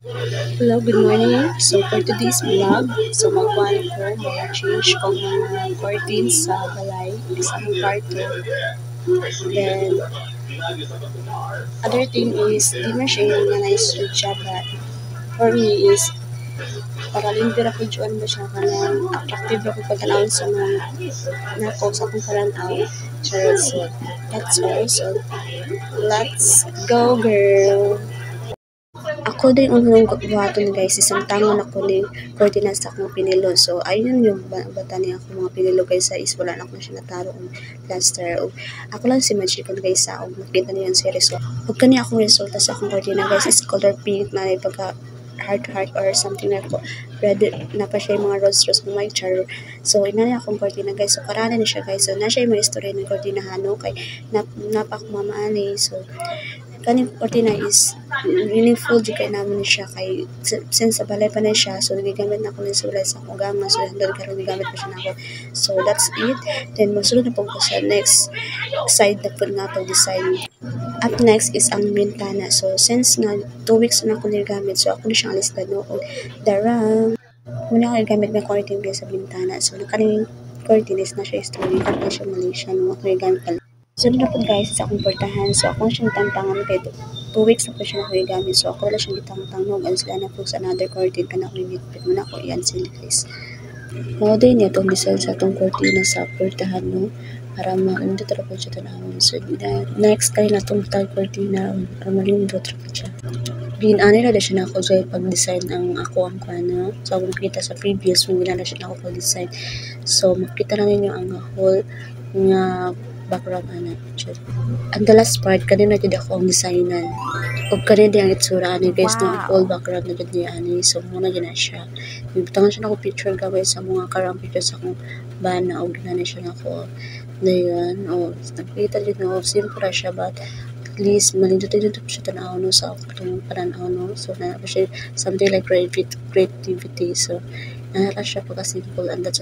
Hello, good morning. So for today's vlog, so magkuhan ko, mag-change ko mga curtains sa balay, sa mga kwarto. Then, other thing is, di man siya yung mga nice job but for me is, para limpira ko dyan ba siya kanang attractive ako pagkanawin sa mga nako sa akong karanaw. So, that's all. So, let's go girl! Ako din ang nung buhaton guys, isang tangon ako ni Cortinas sa akong pinilo. So, ayun yung bata niya ako mga pinilo guys sa is wala na ako na siya nataro ang plaster. O, ako lang si Machikon guys sa akong makita niyo yung series. So, pag kanya akong resulta sa akong Cortina guys is color pink na pagka heart or something like po. Red na pa siya yung mga rose na may char. So, ina niya akong Cortina guys. So, karana ni siya guys. So, na siya yung mga story ng Cortina hano kay napakumamaan So, kaning Cortina is meaningful di kay namin siya kay since sa balay pa na siya so nagigamit na ako ng sulay sa akong gama so handle karon nagigamit pa siya na ako so that's it. Then masunod na po ko sa next side na po nga pag-design. Up next is ang bintana. So since na 2 weeks na ako nagamit so ako na siyang alistad no og darang muna ako gamit na curtain sa bintana so nakaning curtain is na siya story na siya Malaysia no ako gamit pala. So, na po guys, sa akong portahan. So, ako siyang tantangan kay 2 weeks na po siya nakagamit. So, ako wala siyang gitang-tangnog. Ang sila na po sa another curtain ka na ako nilipit mo na ako yan sila guys. Mga din niya itong design sa itong curtain sa portahan no. Para maundot na po siya tanawin. So, next tayo na itong tag curtain na para malindot na po siya. Ginanay na siya na ako sa pag-design ang ako ang kana. So, ako nakita sa previous, may ginala siya na ako pag-design. So, makita na ninyo ang whole nga background ana. Ang the last part kanina jud ako ang designan. Og kanina ang itsura ani guys na full background na jud ni ani. So muna gyud na siya. Bibutangan siya nako picture gamay sa mga karang pictures sa akong bana og ginani siya nako. Dayon nakita jud na simple siya but at least malindot-indot siya tanaw no sa akong pananaw no. So na siya something like creativity. So na siya pagka simple and that's all.